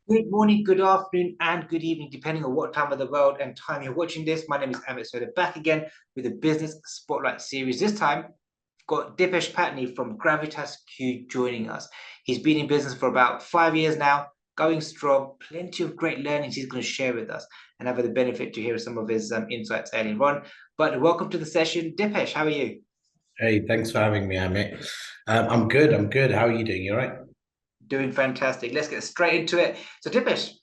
Good morning, good afternoon, and good evening, depending on what time of the world and time you're watching this. My name is Amit Sodha, back again with a business spotlight series. This time, we've got Dipesh Pattni from Gravitas Q joining us. He's been in business for about 5 years now, going strong, plenty of great learnings he's going to share with us, and have the benefit to hear some of his insights earlier on. But welcome to the session. Dipesh, how are you? Hey, thanks for having me, Amit. I'm good. I'm good. How are you doing? You all right? Doing fantastic. Let's get straight into it. So, Dipesh,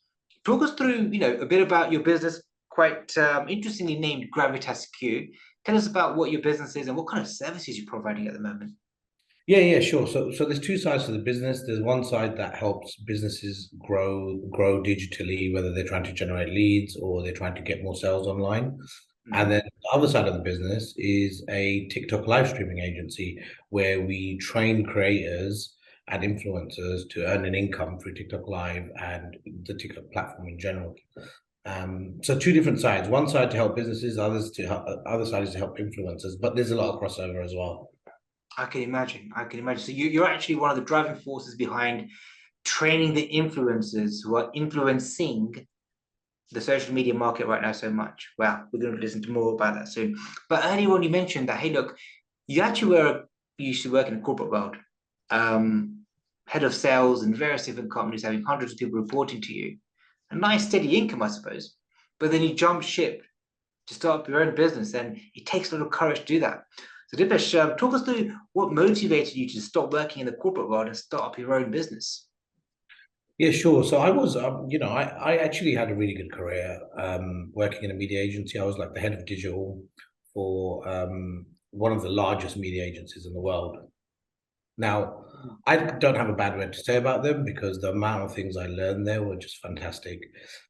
talk us through, a bit about your business. Quite interestingly named Gravitas Q. Tell us about what your business is and what kind of services you're providing at the moment. Yeah, sure. So there's two sides to the business. There's one side that helps businesses grow digitally, whether they're trying to generate leads or they're trying to get more sales online. And Mhm. then the other side of the business is a TikTok live streaming agency where we train creators and influencers to earn an income through TikTok Live and the TikTok platform in general. So two different sides. One side to help businesses, other side is to help influencers, but there's a lot of crossover as well. I can imagine. I can imagine. So you're actually one of the driving forces behind training the influencers who are influencing the social media market right now so much. Wow, we're going to listen to more about that soon. But earlier on, you mentioned that, hey, look, you used to work in the corporate world, head of sales in various different companies, having hundreds of people reporting to you. A nice steady income, I suppose. But then you jump ship to start up your own business, and it takes a lot of courage to do that. So, Dipesh, talk us through what motivated you to stop working in the corporate world and start up your own business. Yeah, sure. So I was, I actually had a really good career working in a media agency. I was like the head of digital for one of the largest media agencies in the world. Now, I don't have a bad word to say about them because the amount of things I learned there were just fantastic.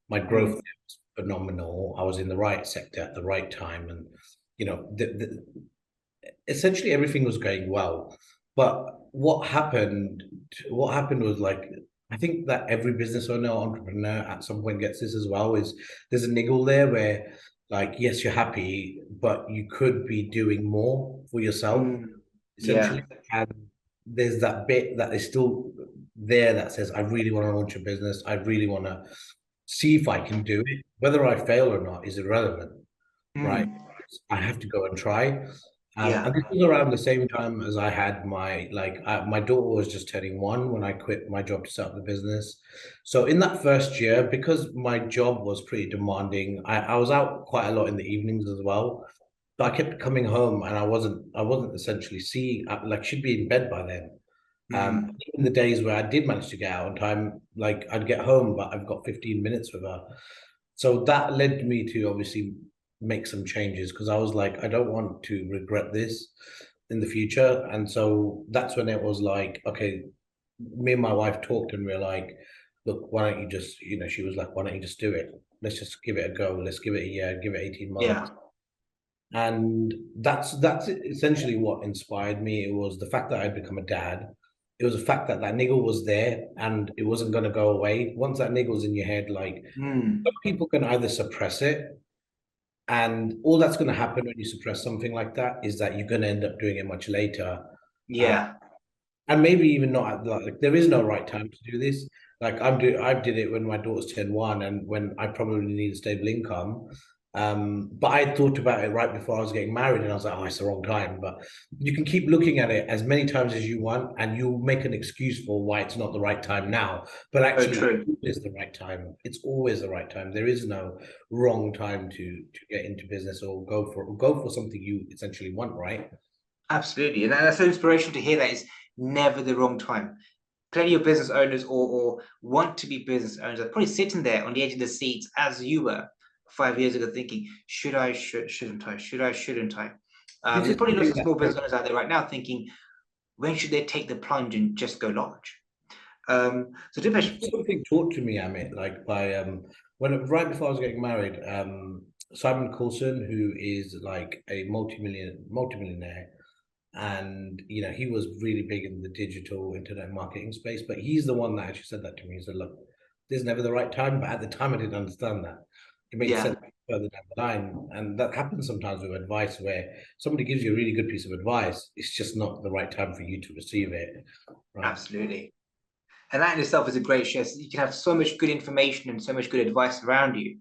My growth Mm, there was phenomenal. I was in the right sector at the right time, and essentially everything was going well. But what happened was like I think that every business owner or entrepreneur at some point gets this as well, is there's a niggle there where like yes, you're happy, but you could be doing more for yourself, mm, yeah. essentially. And there's that bit that is still there that says, I really want to launch a business. I really want to see if I can do it. Whether I fail or not is irrelevant, right? Mm, I have to go and try. yeah. And this was around the same time as I had my daughter was just turning 1 when I quit my job to start the business. So in that first year, because my job was pretty demanding, I was out quite a lot in the evenings as well. So I kept coming home and I wasn't essentially seeing like she'd be in bed by then. Mm, In the days where I did manage to get out on time, like I'd get home, but I've got 15 minutes with her. So that led me to obviously make some changes because I was like, I don't want to regret this in the future. And so that's when it was like, okay, me and my wife talked and we are like, look, why don't you just, she was like, why don't you just do it? Let's just give it a go. Let's give it a year, give it 18 yeah. months. And that's essentially what inspired me. It was the fact that I'd become a dad. It was the fact that that niggle was there and it wasn't going to go away. Once that niggle's in your head, like some Mm, people can either suppress it, and all that's going to happen when you suppress something like that is that you're going to end up doing it much later. Uh, yeah. and maybe even not like there is no right time to do this. Like I did it when my daughter's turned 1 and when I probably need a stable income. But I thought about it right before I was getting married, and I was like, oh, it's the wrong time. But you can keep looking at it as many times as you want, and you'll make an excuse for why it's not the right time now. But Oh, actually, true. it is the right time. It's always the right time. There is no wrong time to get into business or go for something you essentially want, right? Absolutely. And that's so inspirational to hear that it's never the wrong time. Plenty of business owners or want to be business owners are probably sitting there on the edge of the seats as you were 5 years ago thinking, shouldn't I? Shouldn't I? This There's is probably lots something of that small business owners out there right now thinking, when should they take the plunge and just go large? So Dipesh, something taught to me, Amit, like by when right before I was getting married, Simon Coulson, who is like a multimillionaire, and he was really big in the digital internet marketing space, but he's the one that actually said that to me. He said, look, there's never the right time, but at the time I didn't understand that. It made yeah. sense further down the line. And that happens sometimes with advice where somebody gives you a really good piece of advice. It's just not the right time for you to receive it. Right. Absolutely. And that in itself is a great share. So you can have so much good information and so much good advice around you.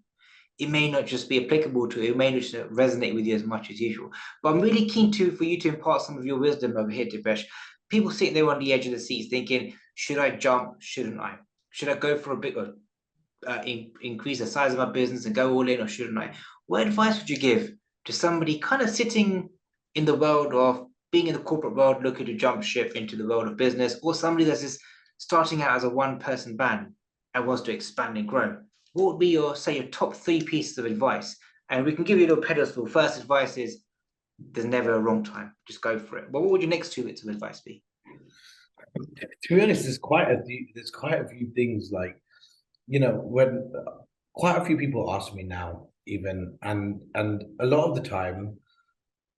It may not just be applicable to you, it may not just resonate with you as much as usual. But I'm really keen for you to impart some of your wisdom over here, Dipesh. People sitting there on the edge of the seats thinking, should I jump? Shouldn't I? Should I go for a bit of increase the size of my business and go all in, or shouldn't I? What advice would you give to somebody kind of sitting in the world of being in the corporate world, looking to jump ship into the world of business, or somebody that's just starting out as a one-person band and wants to expand and grow? What would be your, say, your top 3 pieces of advice? And we can give you a little pedestal. First advice is there's never a wrong time. Just go for it. But what would your next 2 bits of advice be? To be honest, there's quite a few things like, when quite a few people ask me now, even, and a lot of the time,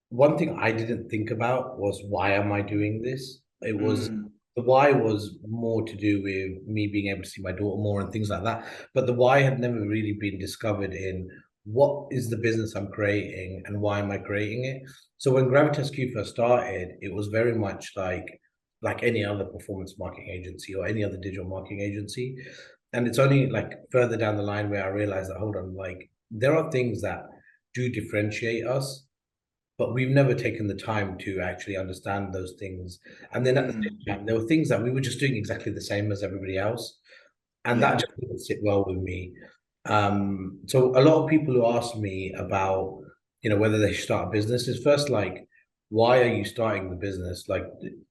one thing I didn't think about was, why am I doing this? It was Mm, the why was more to do with me being able to see my daughter more and things like that. But the why had never really been discovered in what is the business I'm creating and why am I creating it. So when Gravitas Q first started, it was very much like any other performance marketing agency or any other digital marketing agency. And it's only like further down the line where I realized that, hold on, like there are things that do differentiate us, but we've never taken the time to actually understand those things. And then at the mm, same time, there were things that we were just doing exactly the same as everybody else, and that yeah. just didn't sit well with me. So a lot of people who ask me about, whether they should start a business is first like, why are you starting the business? Like,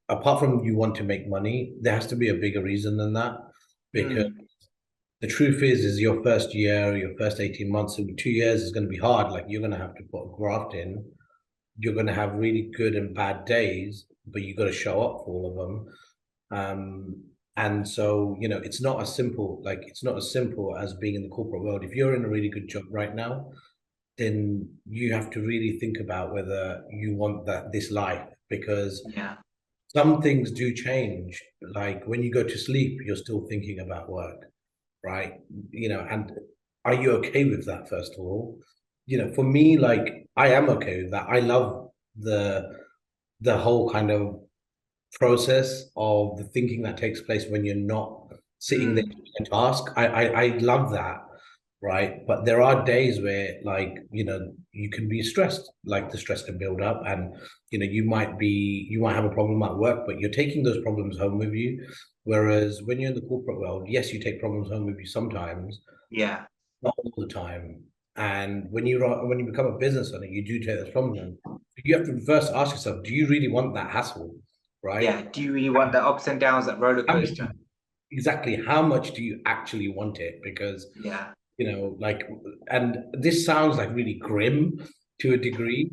apart from you want to make money, there has to be a bigger reason than that, because Mm, the truth is your first year, your first 18 months, 2 years is going to be hard. Like you're going to have to put a graft in, you're going to have really good and bad days, but you got to show up for all of them. And so, it's not as simple as being in the corporate world. If you're in a really good job right now, then you have to really think about whether you want this life, because yeah. some things do change. Like when you go to sleep, you're still thinking about work, right? And are you okay with that, first of all? For me, like I am okay with that. I love the whole kind of process of the thinking that takes place when you're not sitting there Mm, doing a task. I love that, right? But there are days where, like, you can be stressed, like the stress can build up, and you might have a problem at work, but you're taking those problems home with you. Whereas when you're in the corporate world, yes, you take problems home with you sometimes, yeah. not all the time. And when you become a business owner, you do take those from them. You have to first ask yourself, do you really want that hassle, right? Yeah. Do you really want the ups and downs, that roller How much, coaster? exactly how much do you actually want it? Because Yeah. like, and this sounds like really grim to a degree,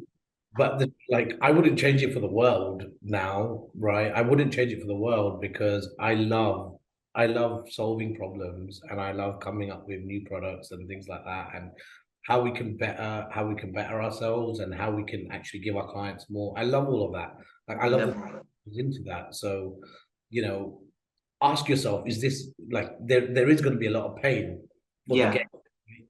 but like I wouldn't change it for the world now, right? I wouldn't change it for the world because I love solving problems and I love coming up with new products and things like that, and how we can better ourselves and how we can actually give our clients more. I love all of that. Like I love the Level. into that. So, you know, ask yourself, is this like there is going to be a lot of pain for the Yeah. game,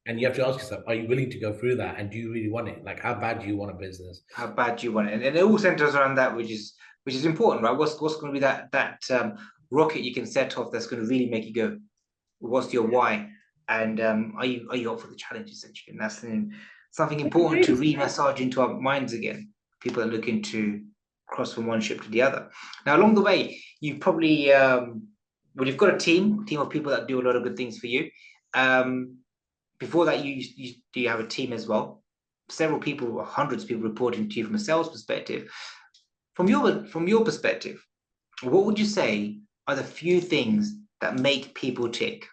and you have to ask yourself, are you willing to go through that, and do you really want it? Like how bad do you want a business? How bad do you want it? And it all centers around that, which is important, right? What's going to be that rocket you can set off that's going to really make you go? What's your why? And are you up for the challenge essentially? And that's something important to re-massage into our minds again. People are looking to cross from one ship to the other. Now, along the way, you've probably well, you've got a team of people that do a lot of good things for you. Um, Before that, you do you have a team as well? Several people, hundreds of people reporting to you from a sales perspective. From your perspective, what would you say are the few things that make people tick?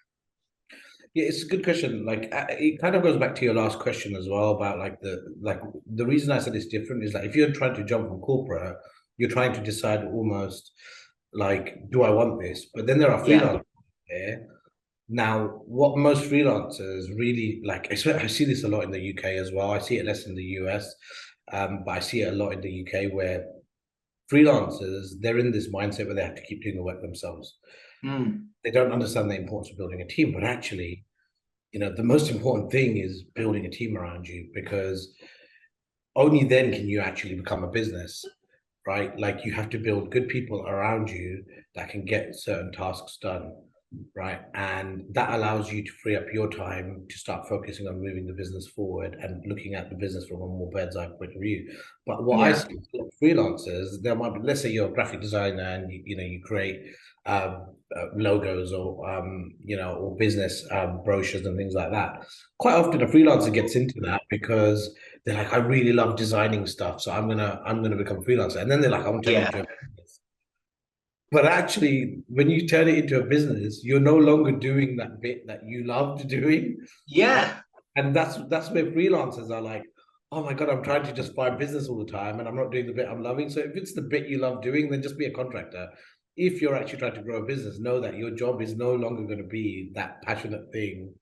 Yeah, it's a good question. Like it kind of goes back to your last question as well about like the reason I said it's different is that if you're trying to jump from corporate, you're trying to decide almost like, do I want this? But then there are Yeah. freelancers there. Now, what most freelancers really like, I see this a lot in the UK as well. I see it less in the US, but I see it a lot in the UK where freelancers, they're in this mindset where they have to keep doing the work themselves. Mm, They don't understand the importance of building a team, but actually, the most important thing is building a team around you, because only then can you actually become a business, right? Like you have to build good people around you that can get certain tasks done. right? And that allows you to free up your time to start focusing on moving the business forward and looking at the business from a more bird's eye point of view. But what I Yeah, see with freelancers, there might be, let's say you're a graphic designer and you create logos or or business brochures and things like that. Quite often a freelancer gets into that because they're like, I really love designing stuff, so I'm gonna become a freelancer. And then they're like, I want to turn it yeah, into a business. But actually, when you turn it into a business, you're no longer doing that bit that you loved doing. And, yeah, and that's where freelancers are like, oh my God, I'm trying to just find business all the time and I'm not doing the bit I'm loving. So if it's the bit you love doing, then just be a contractor. If you're actually trying to grow a business, know that your job is no longer going to be that passionate thing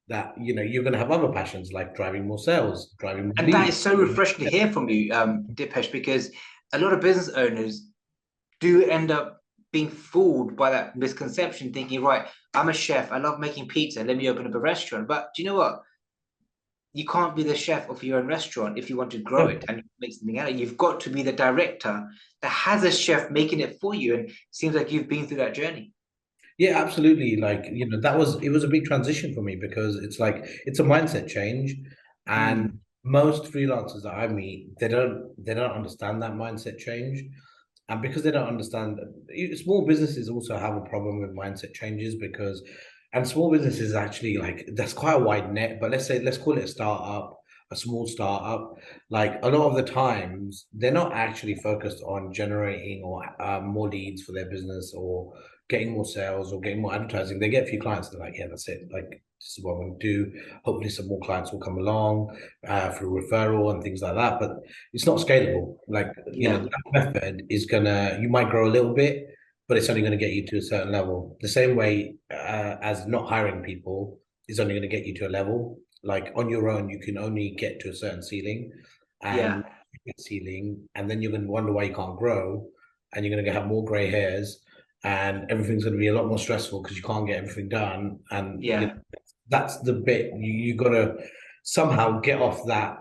that you're going to have other passions like driving more sales, driving more and that is leads. so refreshing to hear from you, Dipesh, because a lot of business owners do end up being fooled by that misconception, thinking, right, I'm a chef, I love making pizza, let me open up a restaurant. But do you know what? You can't be the chef of your own restaurant if you want to grow Yeah. it and make something out of it. You've got to be the director that has a chef making it for you. And it seems like you've been through that journey. Yeah, absolutely. Like, it was a big transition for me because it's like it's a mindset change. And Mm, most freelancers that I meet, they don't understand that mindset change. And because they don't understand, small businesses also have a problem with mindset changes because, and small businesses actually like that's quite a wide net, but let's call it a startup, a small startup. Like a lot of the times, they're not actually focused on generating or more leads for their business or getting more sales or getting more advertising. They get a few clients, they're like, yeah, that's it. Like this is what I'm going to do. Hopefully, some more clients will come along through referral and things like that. But it's not scalable. Like yeah, that method is gonna you might grow a little bit, but it's only going to get you to a certain level. The same way as not hiring people is only going to get you to a level. Like on your own, you can only get to a certain ceiling, yeah, and ceiling, and then you're going to wonder why you can't grow, and you're going to have more gray hairs, and everything's going to be a lot more stressful because you can't get everything done. And yeah. that's the bit you got to somehow get off that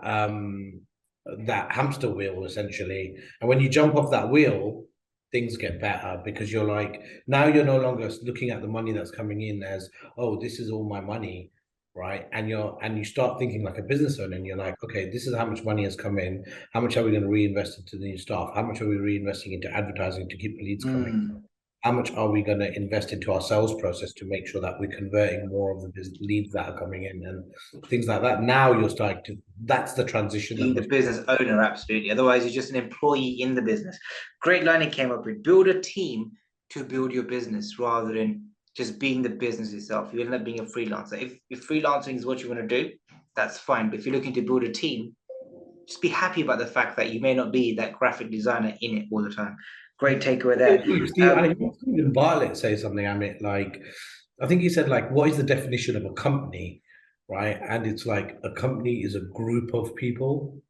hamster wheel essentially. And when you jump off that wheel, things get better because you're like now you're no longer looking at the money that's coming in as, oh, this is all my money, right? And you start thinking like a business owner and you're like, okay, this is how much money has come in, how much are we going to reinvest into the new staff, how much are we reinvesting into advertising to keep the leads coming, Mm. how much are we going to invest into our sales process to make sure that we're converting more of the leads that are coming in and things like that. Now you're starting to, that's the transition that Being the most. business owner, absolutely. Otherwise, you're just an employee in the business. Great line it came up with: build a team to build your business rather than just being the business itself. You end up being a freelancer. If freelancing is what you want to do, that's fine. But if you're looking to build a team, just be happy about the fact that you may not be that graphic designer in it all the time. Great takeaway there. Steve, I think Stephen Bartlett say something, Amit, like, I think he said, like, what is the definition of a company, right? And it's like a company is a group of people,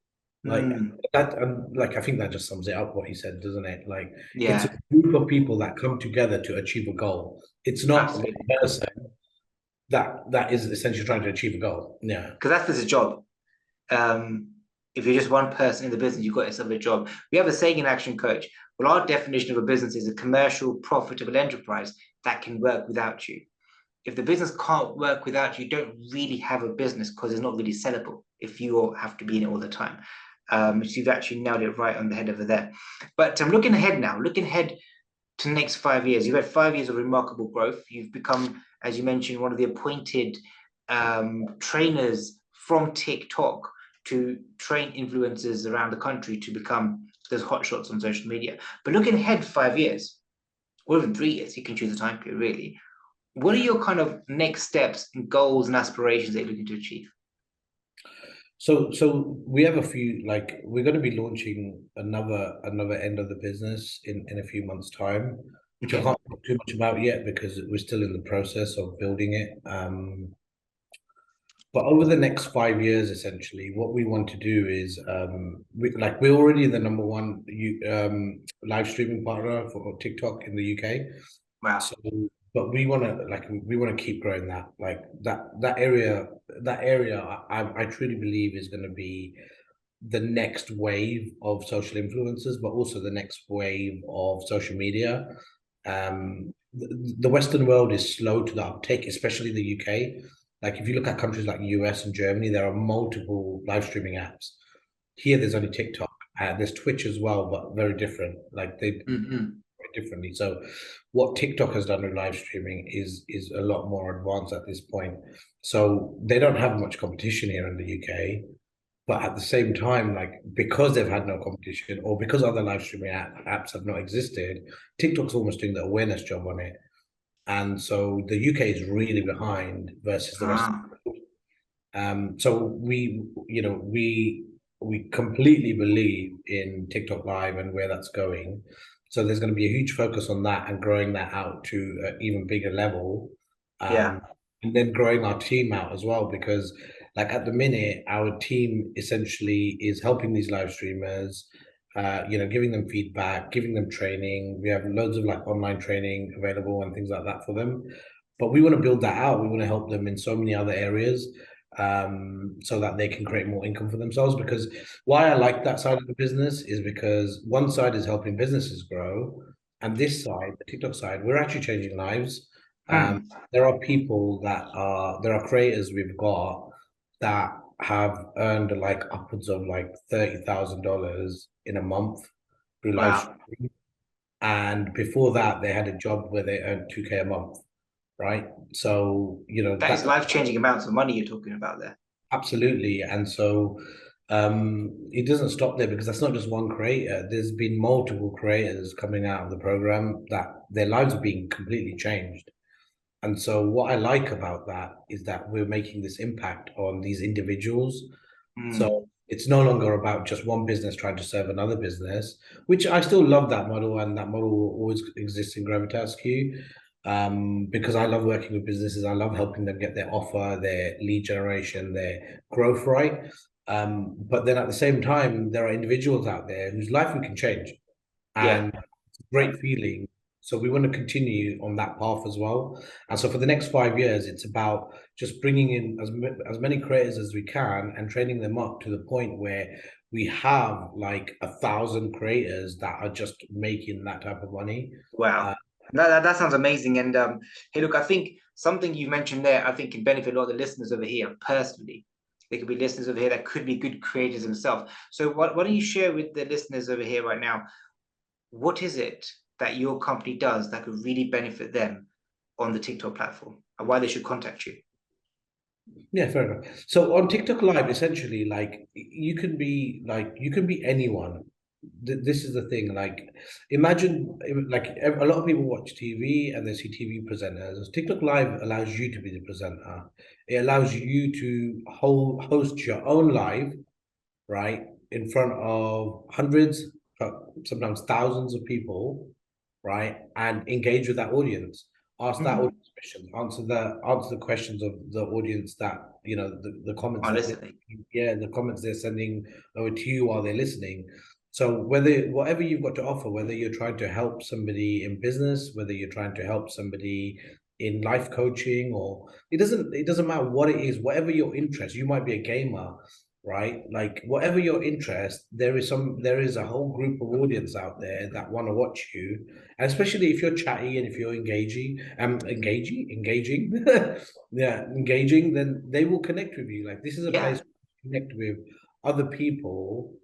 like Mm, that, and like I think that just sums it up what he said, doesn't it? Like it's a yeah, group of people that come together to achieve a goal. It's not one absolutely. person that is essentially trying to achieve a goal. Yeah. Because that's the job. Um, if you're just one person in the business, you've got yourself a job. We have a saying in Action Coach. Well, our definition of a business is a commercial, profitable enterprise that can work without you. If the business can't work without you, you don't really have a business because it's not really sellable if you all have to be in it all the time. So you've actually nailed it right on the head over there. But I'm looking ahead now, looking ahead to the next 5 years. You've had 5 years of remarkable growth. You've become, as you mentioned, one of the appointed trainers from TikTok to train influencers around the country to become those hotshots on social media. But looking ahead 5 years, or even 3 years, you can choose a time period really. What are your kind of next steps and goals and aspirations that you're looking to achieve? So we have a few, like we're going to be launching another end of the business in a few months' time, which I Okay. can't talk too much about yet because we're still in the process of building it. But over the next 5 years, essentially, what we want to do is, we're already the number one live streaming partner for TikTok in the UK. Wow. So, but we want to keep growing that. Like that area, I truly believe is going to be the next wave of social influencers, but also the next wave of social media. the Western world is slow to the uptake, especially the UK. Like if you look at countries like US and Germany, there are multiple live streaming apps. Here, there's only TikTok. There's Twitch as well, but very different. Like they Hmm. very differently. So, what TikTok has done with live streaming is a lot more advanced at this point. So they don't have much competition here in the UK. But at the same time, like because they've had no competition or because other live streaming apps have not existed, TikTok's almost doing the awareness job on it. And so the UK is really behind versus the rest. Ah, So we completely believe in TikTok Live and where that's going. So there's going to be a huge focus on that and growing that out to an even bigger level, yeah, um, and then growing our team out as well. Because like at the minute, our team essentially is helping these live streamers, giving them feedback, giving them training. We have loads of like online training available and things like that for them. But we want to build that out. We want to help them in so many other areas so that they can create more income for themselves. Because why I like that side of the business is because one side is helping businesses grow, and this side, the TikTok side, we're actually changing lives. Um, hmm, there are creators we've got that have earned like upwards of like $30,000 in a month through live wow, streaming. And before that, they had a job where they earned 2K a month, right? So, that is life-changing amounts of money you're talking about there. absolutely. And so it doesn't stop there because that's not just one creator. There's been multiple creators coming out of the program that their lives are being completely changed. And so what I like about that is that we're making this impact on these individuals. So Mm, it's no longer about just one business trying to serve another business, which I still love that model, and that model will always exist in Gravitas Q. Because I love working with businesses. I love helping them get their offer, their lead generation, their growth right. But then at the same time, there are individuals out there whose life we can change, yeah, and it's a great feeling. So we want to continue on that path as well. And so for the next 5 years, it's about just bringing in as many creators as we can and training them up to the point where we have like 1,000 creators that are just making that type of money. wow. Uh, That sounds amazing. And hey, look, I think something you mentioned there, I think can benefit a lot of the listeners over here personally. There could be listeners over here that could be good creators themselves. So why don't you share with the listeners over here right now, what is it that your company does that could really benefit them on the TikTok platform and why they should contact you? Yeah, fair enough. So on TikTok Live, essentially, like you can be anyone. This is the thing. Like, imagine like a lot of people watch TV and they see TV presenters. TikTok Live allows you to be the presenter. It allows you to host your own live, right, in front of hundreds, sometimes thousands of people, right, and engage with that audience. Ask that Mm. audience questions. Answer the questions of the audience that the comments Oh, that listening. the comments they're sending over to you while they're listening. So whatever you've got to offer, whether you're trying to help somebody in business, whether you're trying to help somebody in life coaching, or it doesn't matter what it is, whatever your interest. You might be a gamer, right? Like whatever your interest, there is a whole group of audience out there that want to watch you, and especially if you're chatty and if you're engaging, yeah, engaging, then they will connect with you. Like this is a place Yeah, to connect with other people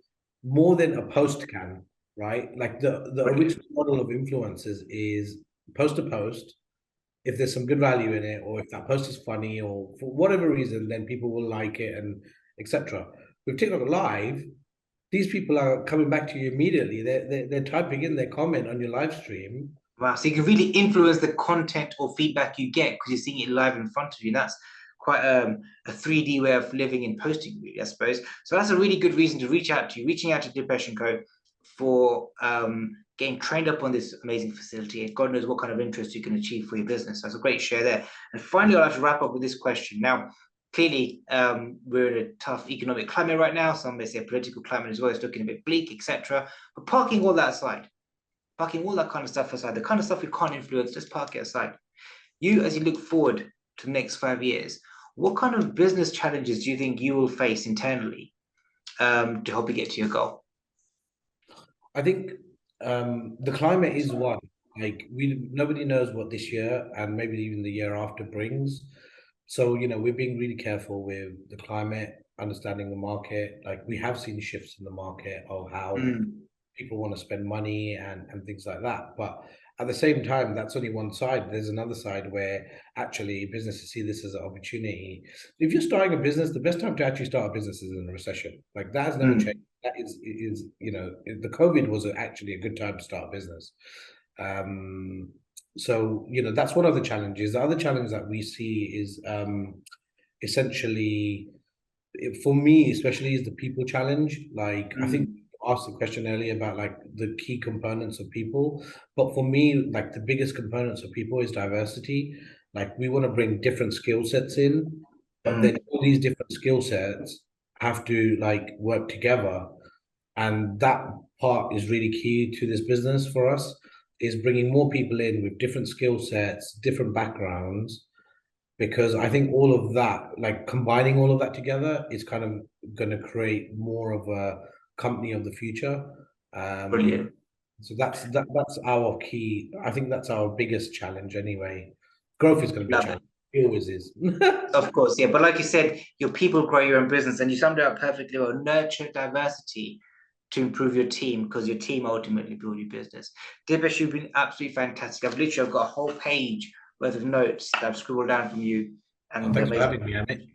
more than a post can, right? Like the brilliant. original model of influencers is post to post. If there's some good value in it, or if that post is funny, or for whatever reason, then people will like it and etc. With TikTok Live, these people are coming back to you immediately. They're typing in their comment on your live stream. Wow. So you can really influence the content or feedback you get because you're seeing it live in front of you. And that's quite a 3D way of living and posting, really, I suppose. So that's a really good reason to reach out to you, reaching out to Dipesh and Co. for getting trained up on this amazing facility. And God knows what kind of interest you can achieve for your business. That's a great share there. And finally, I'll have to wrap up with this question. Now, clearly, we're in a tough economic climate right now. Some may say political climate as well. It's looking a bit bleak, etc. But parking all that aside, parking all that kind of stuff aside, the kind of stuff we can't influence, just park it aside. You, as you look forward to the next 5 years, what kind of business challenges do you think you will face internally to help you get to your goal? I think the climate is one. like nobody knows what this year and maybe even the year after brings. So, we're being really careful with the climate, understanding the market. Like we have seen shifts in the market of how Mm, people want to spend money and things like that. But at the same time, that's only one side. There's another side where actually businesses see this as an opportunity. If you're starting a business, the best time to actually start a business is in a recession. Like that has never changed. mm, That is the COVID was actually a good time to start a business. So that's one of the challenges. The other challenge that we see is essentially for me, especially, is the people challenge. Like I think mm, you asked the question earlier about like the key components of people, but for me, like the biggest components of people is diversity. Like we want to bring different skill sets in, but then mm. all these different skill sets have to like work together, and that part is really key to this business for us. Is bringing more people in with different skill sets, different backgrounds, because I think all of that, like combining all of that together, is kind of going to create more of a company of the future. Um, Brilliant. so that's our key. I think that's our biggest challenge anyway. Growth is going to be a Love it. challenge. It always is. Of course, yeah. But like you said, your people grow your own business, and you summed it up perfectly well. Nurture diversity to improve your team, because your team ultimately build your business. Dipesh, you've been absolutely fantastic. I've got a whole page worth of notes that I've scribbled down from you, Oh, and thanks for it's having me, Amit.